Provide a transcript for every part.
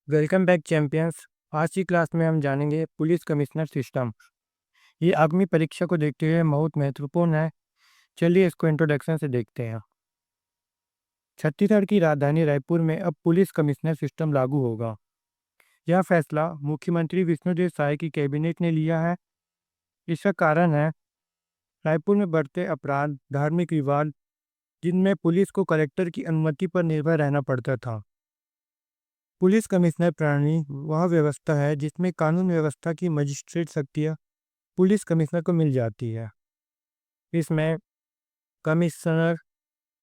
Welcome back champions. आज की class में हम जानेंगे पुलिस कमिश्नर सिस्टम। ये आगामी परीक्षा को देखते हुए बहुत महत्वपूर्ण है। चलिए इसको इंट्रोडक्शन से देखते हैं। छत्तीसगढ़ की राजधानी रायपुर में अब पुलिस कमिश्नर सिस्टम लागू होगा। यह फैसला मुख्यमंत्री विष्णुदेव साय की कैबिनेट ने लिया है। इसका कारण है रायपुर में बढ़ते अपराध, धार्मिक विवाद, जिनमें पुलिस को कलेक्टर की अनुमति पर निर्भर रहना पड़ता था। पुलिस कमिश्नर प्रणाली वह व्यवस्था है जिसमें कानून व्यवस्था की मजिस्ट्रेट शक्तियाँ पुलिस कमिश्नर को मिल जाती है। इसमें कमिश्नर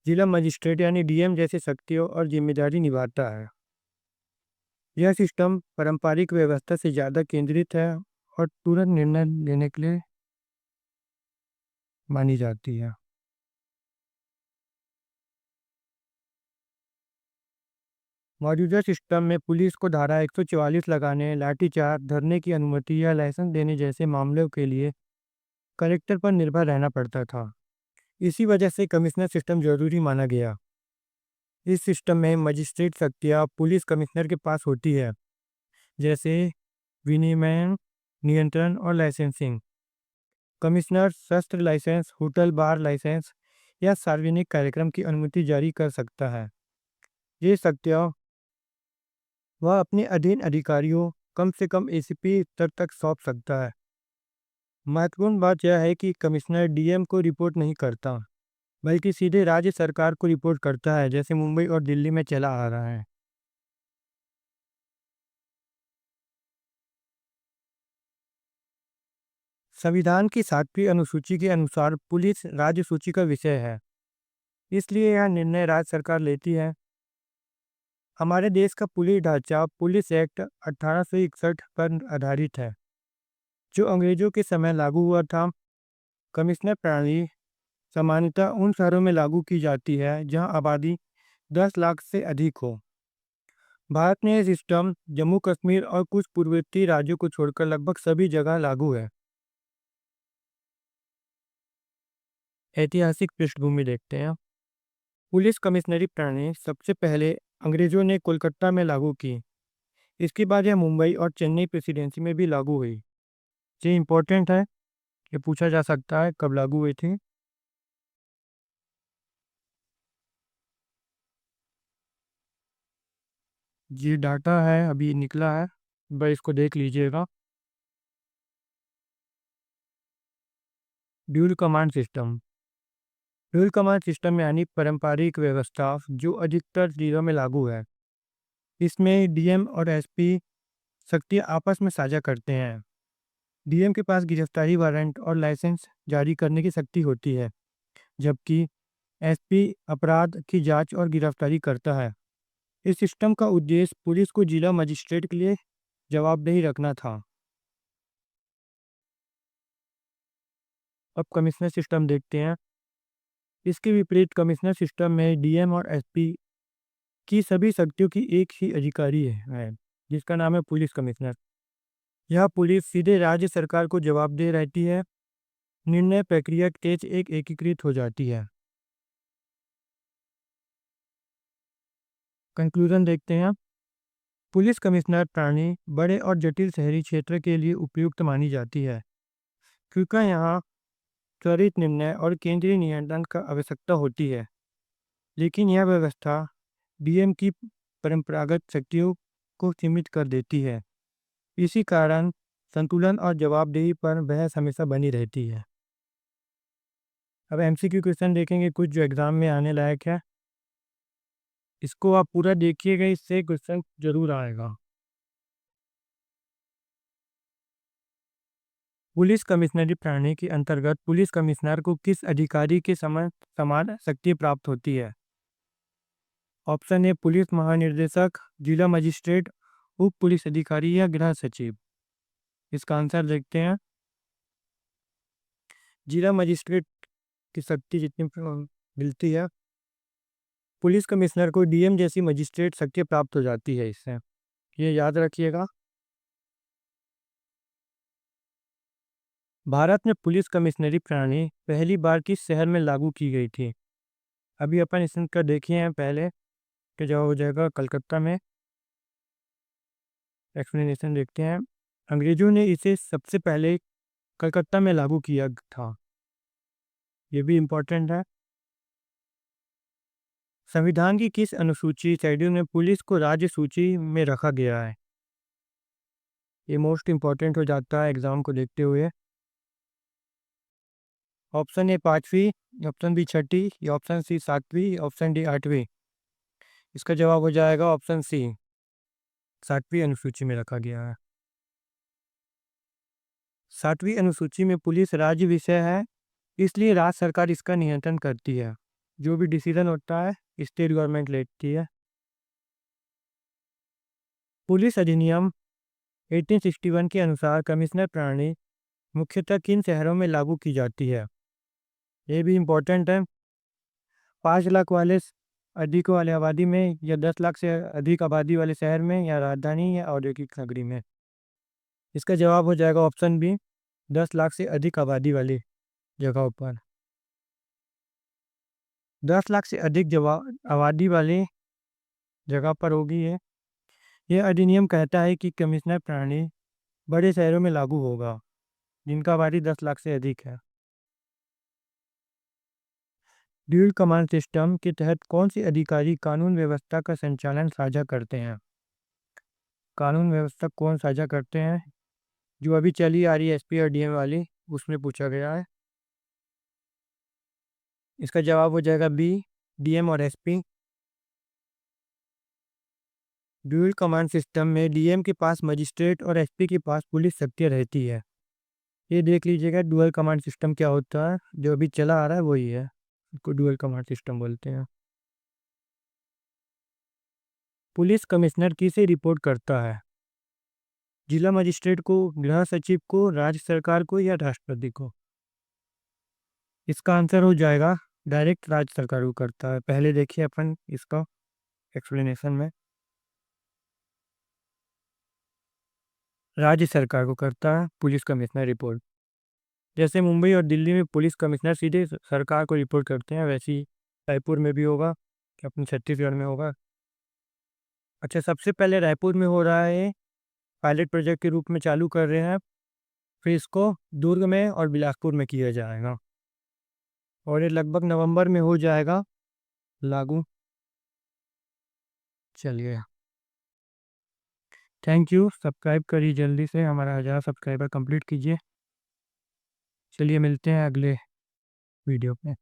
जिला मजिस्ट्रेट यानी डीएम जैसी शक्तियों और जिम्मेदारी निभाता है। यह सिस्टम पारंपरिक व्यवस्था से ज़्यादा केंद्रित है और तुरंत निर्णय लेने के लिए मानी जाती है। मौजूदा सिस्टम में पुलिस को धारा 144 लगाने, लाठीचार्ज, धरने की अनुमति या लाइसेंस देने जैसे मामलों के लिए कलेक्टर पर निर्भर रहना पड़ता था। इसी वजह से कमिश्नर सिस्टम जरूरी माना गया। इस सिस्टम में मजिस्ट्रेट शक्तियाँ पुलिस कमिश्नर के पास होती है, जैसे विनियमन, नियंत्रण और लाइसेंसिंग। कमिश्नर शस्त्र लाइसेंस, होटल बार लाइसेंस या सार्वजनिक कार्यक्रम की अनुमति जारी कर सकता है। ये शक्तियाँ वह अपने अधीन अधिकारियों, कम से कम एसीपी स्तर तक सौंप सकता है। महत्वपूर्ण बात यह है कि कमिश्नर डीएम को रिपोर्ट नहीं करता, बल्कि सीधे राज्य सरकार को रिपोर्ट करता है, जैसे मुंबई और दिल्ली में चला आ रहा है। संविधान की 7वीं अनुसूची के अनुसार पुलिस राज्य सूची का विषय है, इसलिए यह निर्णय राज्य सरकार लेती है। हमारे देश का पुलिस ढांचा पुलिस एक्ट 1861 पर आधारित है, जो अंग्रेजों के समय लागू हुआ था। कमिश्नर प्रणाली सामान्यतः उन शहरों में लागू की जाती है जहां आबादी 10 लाख से अधिक हो। भारत में यह सिस्टम जम्मू कश्मीर और कुछ पूर्ववर्ती राज्यों को छोड़कर लगभग सभी जगह लागू है। ऐतिहासिक पृष्ठभूमि देखते हैं। पुलिस कमिश्नरी प्रणाली सबसे पहले अंग्रेजों ने कोलकाता में लागू की। इसके बाद यह मुंबई और चेन्नई प्रेसिडेंसी में भी लागू हुई। ये इम्पोर्टेंट है, ये पूछा जा सकता है कब लागू हुई थी। ये डाटा है, अभी निकला है, बस इसको देख लीजिएगा। Dual command system. Dual command system यानी पारंपरिक व्यवस्था जो अधिकतर जिलों में लागू है। इसमें डीएम और एसपी शक्ति आपस में साझा करते हैं। डीएम के पास गिरफ्तारी वारंट और लाइसेंस जारी करने की शक्ति होती है, जबकि एसपी अपराध की जांच और गिरफ्तारी करता है। इस सिस्टम का उद्देश्य पुलिस को जिला मजिस्ट्रेट के लिए जवाबदेही रखना था। अब कमिश्नर सिस्टम देखते हैं। इसके विपरीत कमिश्नर सिस्टम में डीएम और एसपी की सभी शक्तियों की एक ही अधिकारी है, जिसका नाम है पुलिस कमिश्नर। यह पुलिस सीधे राज्य सरकार को जवाबदेह रहती है। निर्णय प्रक्रिया तेज एक एकीकृत हो जाती है। कंक्लूजन देखते हैं। पुलिस कमिश्नर प्रणाली बड़े और जटिल शहरी क्षेत्र के लिए उपयुक्त मानी जाती है, क्योंकि यहाँ त्वरित निर्णय और केंद्रीय नियंत्रण का आवश्यकता होती है। लेकिन यह व्यवस्था डीएम की परंपरागत शक्तियों को सीमित कर देती है। इसी कारण संतुलन और जवाबदेही पर बहस हमेशा बनी रहती है। अब एमसीक्यू क्वेश्चन देखेंगे कुछ जो एग्जाम में आने लायक है। इसको आप पूरा देखिएगा, इससे क्वेश्चन जरूर आएगा। पुलिस कमिश्नरी प्रणाली के अंतर्गत पुलिस कमिश्नर को किस अधिकारी के समान समान शक्ति प्राप्त होती है? ऑप्शन ए पुलिस महानिर्देशक, जिला मजिस्ट्रेट, उप पुलिस अधिकारी या गृह सचिव। इसका आंसर देखते हैं। जिला मजिस्ट्रेट की शक्ति जितनी मिलती है, पुलिस कमिश्नर को डीएम जैसी मजिस्ट्रेट शक्ति प्राप्त हो जाती है इससे, ये याद रखिएगा। भारत में पुलिस कमिश्नरी प्रणाली पहली बार किस शहर में लागू की गई थी? अभी अपन इसका देखिए हैं पहले कि जो हो जाएगा कलकत्ता में। एक्सप्लेनेशन देखते हैं। अंग्रेजों ने इसे सबसे पहले कलकत्ता में लागू किया था। ये भी इम्पोर्टेंट है। संविधान की किस अनुसूची शेड्यूल में पुलिस को राज्य सूची में रखा गया है? ये मोस्ट इम्पोर्टेंट हो जाता है एग्जाम को देखते हुए। ऑप्शन ए 5वीं, ऑप्शन बी 6ठी, या ऑप्शन सी 7वीं, ऑप्शन डी 8वीं। इसका जवाब हो जाएगा ऑप्शन सी, 7वीं अनुसूची में रखा गया है। 7वीं अनुसूची में पुलिस राज्य विषय है, इसलिए राज्य सरकार इसका नियंत्रण करती है। जो भी डिसीजन होता है स्टेट गवर्नमेंट लेती है। पुलिस अधिनियम 1861 के अनुसार कमिश्नर प्रणाली मुख्यतः किन शहरों में लागू की जाती है? ये भी इम्पोर्टेंट है। 5 लाख वाले अधिक वाले आबादी में, या 10 लाख से अधिक आबादी वाले शहर में, या राजधानी या औद्योगिक नगरी में। इसका जवाब हो जाएगा ऑप्शन बी, 10 लाख से अधिक आबादी वाली जगहों पर। 10 लाख से अधिक आबादी वाली जगह पर होगी ये। यह अधिनियम कहता है कि कमिश्नर प्रणाली बड़े शहरों में लागू होगा जिनका आबादी 10 लाख से अधिक है। ड्यूल कमांड सिस्टम के तहत कौन से अधिकारी कानून व्यवस्था का संचालन साझा करते हैं? कानून व्यवस्था कौन साझा करते हैं? जो अभी चली आ रही है एसपी और डीएम वाली, उसमें पूछा गया है। इसका जवाब हो जाएगा बी, डीएम और एसपी। ड्यूल कमांड सिस्टम में डीएम के पास मजिस्ट्रेट और एसपी के पास पुलिस शक्तियाँ रहती है। ये देख लीजिएगा डुअल कमांड सिस्टम क्या होता है। जो अभी चला आ रहा है वही है, इसको डुअल कमांड सिस्टम बोलते हैं। पुलिस कमिश्नर किसे रिपोर्ट करता है? जिला मजिस्ट्रेट को, गृह सचिव को, राज्य सरकार को, या राष्ट्रपति को? इसका आंसर हो जाएगा डायरेक्ट राज्य सरकार को करता है। पहले देखिए अपन इसका एक्सप्लेनेशन में। राज्य सरकार को करता है पुलिस कमिश्नर रिपोर्ट। जैसे मुंबई और दिल्ली में पुलिस कमिश्नर सीधे सरकार को रिपोर्ट करते हैं, वैसे ही रायपुर में भी होगा, कि अपने छत्तीसगढ़ में होगा। अच्छा, सबसे पहले रायपुर में हो रहा है, पायलट प्रोजेक्ट के रूप में चालू कर रहे हैं। फिर इसको दुर्ग में और बिलासपुर में किया जाएगा, और ये लगभग नवंबर में हो जाएगा लागू। चलिए, थैंक यू। सब्सक्राइब करिए जल्दी से, हमारा 1000 सब्सक्राइबर कंप्लीट कीजिए। चलिए मिलते हैं अगले वीडियो में।